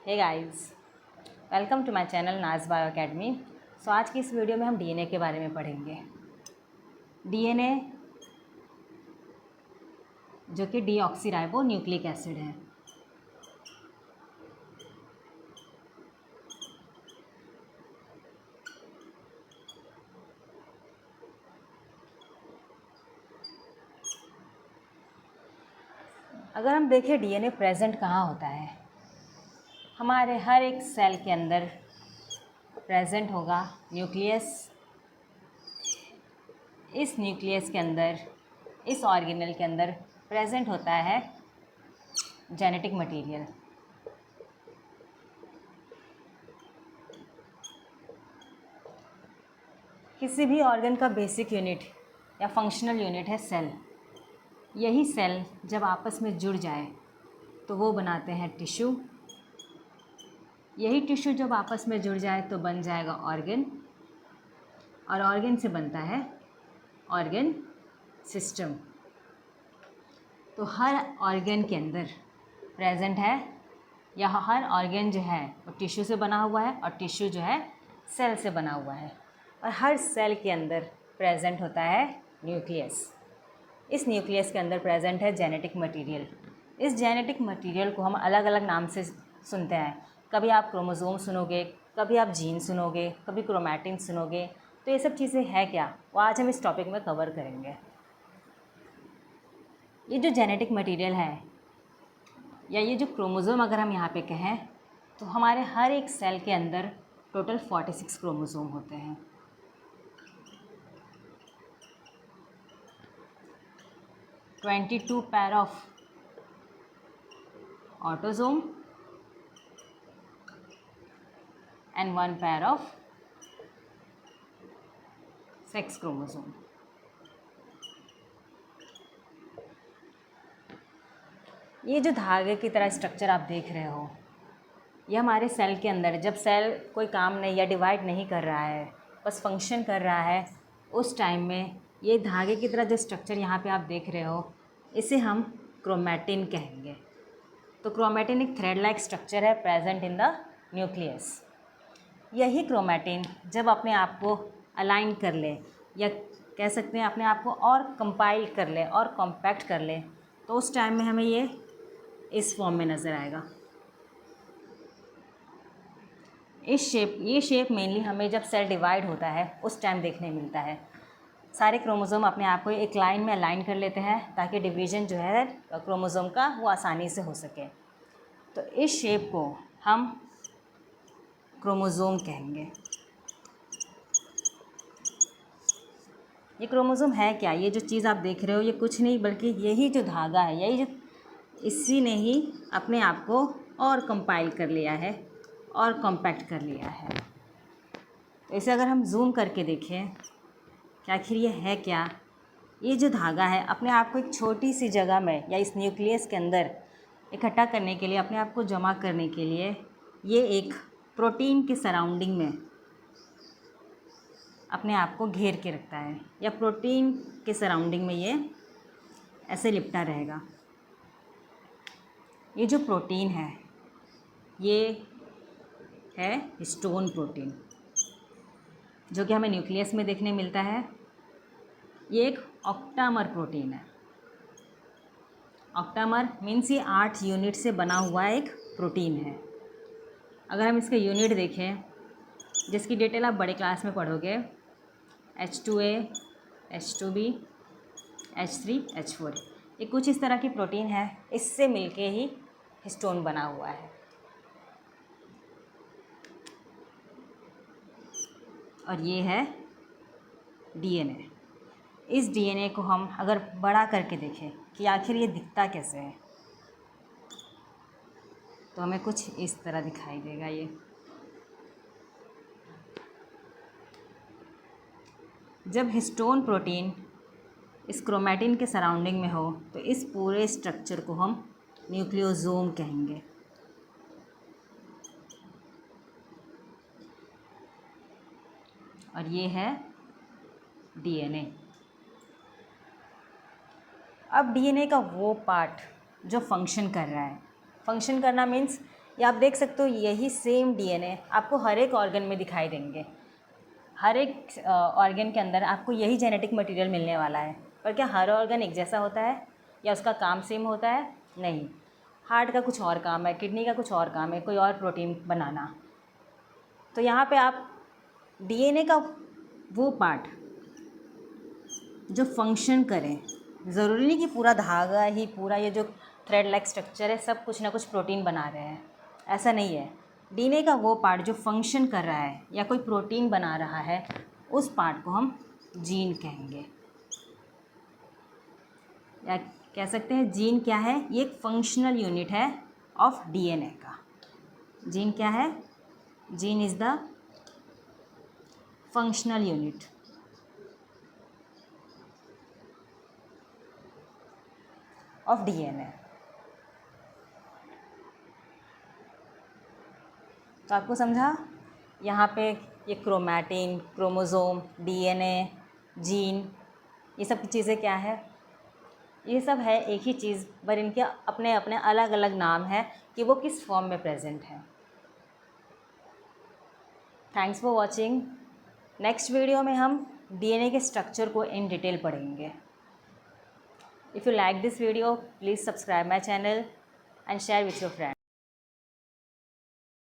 Hey guys, welcome to my channel Naz bio academy. So आज की इस वीडियो में हम डीएनए के बारे में पढ़ेंगे। डीएनए जो कि डीऑक्सीराइबो न्यूक्लिक एसिड है। अगर हम देखें डीएनए प्रेजेंट कहाँ होता है, हमारे हर एक सेल के अंदर प्रेजेंट होगा न्यूक्लियस। इस न्यूक्लियस के अंदर, इस ऑर्गेनेल के अंदर प्रेजेंट होता है जेनेटिक मटेरियल। किसी भी ऑर्गन का बेसिक यूनिट या फंक्शनल यूनिट है सेल। यही सेल जब आपस में जुड़ जाए तो वो बनाते हैं टिश्यू। यही टिश्यू जब आपस में जुड़ जाए तो बन जाएगा ऑर्गन, और ऑर्गन से बनता है ऑर्गन सिस्टम। तो हर ऑर्गन के अंदर प्रेजेंट है, या हर ऑर्गन जो है वो टिश्यू से बना हुआ है और टिश्यू जो है सेल से बना हुआ है। और हर सेल के अंदर प्रेजेंट होता है न्यूक्लियस। इस न्यूक्लियस के अंदर प्रेजेंट है जेनेटिक मटेरियल। इस जेनेटिक मटेरियल को हम अलग अलग नाम से सुनते हैं। कभी आप क्रोमोसोम सुनोगे, कभी आप जीन सुनोगे, कभी क्रोमैटिन सुनोगे। तो ये सब चीज़ें हैं क्या, वो आज हम इस टॉपिक में कवर करेंगे। ये जो जेनेटिक मटेरियल है या ये जो क्रोमोसोम अगर हम यहाँ पे कहें तो हमारे हर एक सेल के अंदर टोटल 46 क्रोमोसोम होते हैं। (22 pair of autosome and 1 pair of sex chromosome। ये जो धागे की तरह स्ट्रक्चर आप देख रहे हो, ये हमारे सेल के अंदर, जब सेल कोई काम नहीं या डिवाइड नहीं कर रहा है, बस फंक्शन कर रहा है, उस टाइम में ये धागे की तरह जो स्ट्रक्चर यहाँ पे आप देख रहे हो, इसे हम क्रोमैटिन कहेंगे। तो क्रोमैटिन एक थ्रेड लाइक स्ट्रक्चर है प्रेजेंट इन द न्यूक्लियस। यही क्रोमैटिन जब अपने आप को अलाइन कर ले, या कह सकते हैं अपने आप को और कंपाइल कर ले और कॉम्पैक्ट कर ले, तो उस टाइम में हमें ये इस फॉर्म में नज़र आएगा। ये शेप मेनली हमें जब सेल डिवाइड होता है उस टाइम देखने मिलता है। सारे क्रोमोसोम अपने आप को एक लाइन में अलाइन कर लेते हैं ताकि डिवीज़न जो है क्रोमोसोम का वो आसानी से हो सके। तो इस शेप को हम क्रोमोसोम कहेंगे। ये क्रोमोसोम है क्या? ये जो चीज़ आप देख रहे हो ये कुछ नहीं बल्कि यही जो धागा है, यही जो इसी ने ही अपने आप को और कंपाइल कर लिया है और कॉम्पैक्ट कर लिया है। तो इसे अगर हम जूम करके देखें कि आखिर ये है क्या, ये जो धागा है अपने आप को एक छोटी सी जगह में या इस न्यूक्लियस के अंदर इकट्ठा करने के लिए, अपने आप को जमा करने के लिए, ये एक प्रोटीन के सराउंडिंग में अपने आप को घेर के रखता है, या प्रोटीन के सराउंडिंग में ये ऐसे लिपटा रहेगा। ये जो प्रोटीन है ये है हिस्टोन प्रोटीन, जो कि हमें न्यूक्लियस में देखने मिलता है। ये एक ऑक्टामर प्रोटीन है। ऑक्टामर मीन्स ये 8 यूनिट से बना हुआ एक प्रोटीन है। अगर हम इसके यूनिट देखें, जिसकी डिटेल आप बड़े क्लास में पढ़ोगे, H2A, H2B, H3, H4, ये कुछ इस तरह की प्रोटीन है। इससे मिलके ही हिस्टोन बना हुआ है। और ये है डीएनए। इस डीएनए को हम अगर बड़ा करके देखें कि आखिर ये दिखता कैसे है, तो हमें कुछ इस तरह दिखाई देगा। ये जब हिस्टोन प्रोटीन इस क्रोमैटिन के सराउंडिंग में हो तो इस पूरे स्ट्रक्चर को हम न्यूक्लियोसोम कहेंगे। और ये है डीएनए। अब डीएनए का वो पार्ट जो फंक्शन कर रहा है, फंक्शन करना मीन्स ये आप देख सकते हो, यही सेम डीएनए आपको हर एक ऑर्गन में दिखाई देंगे। हर एक ऑर्गन के अंदर आपको यही जेनेटिक मटेरियल मिलने वाला है। पर क्या हर ऑर्गन एक जैसा होता है या उसका काम सेम होता है? नहीं। हार्ट का कुछ और काम है, किडनी का कुछ और काम है, कोई और प्रोटीन बनाना। तो यहाँ पे आप डीएनए का वो पार्ट जो फंक्शन करें, ज़रूरी नहीं कि पूरा धागा ही, पूरा ये जो थ्रेड लाइक स्ट्रक्चर है सब कुछ ना कुछ प्रोटीन बना रहे हैं, ऐसा नहीं है। डीएनए का वो पार्ट जो फंक्शन कर रहा है या कोई प्रोटीन बना रहा है, उस पार्ट को हम जीन कहेंगे, या कह सकते हैं जीन क्या है? ये एक फंक्शनल यूनिट है ऑफ डीएनए का। जीन क्या है? Gene is the functional unit of DNA. तो आपको समझा? यहाँ पे ये क्रोमैटिन, क्रोमोज़ोम, डीएनए, जीन, ये सब चीज़ें क्या है? ये सब है एक ही चीज़, पर इनके अपने अपने अलग अलग नाम है कि वो किस फॉर्म में प्रेजेंट है। Thanks for watching. Next video में हम डीएनए के स्ट्रक्चर को इन डिटेल पढ़ेंगे। If you like this video, please subscribe my channel and share with your friends.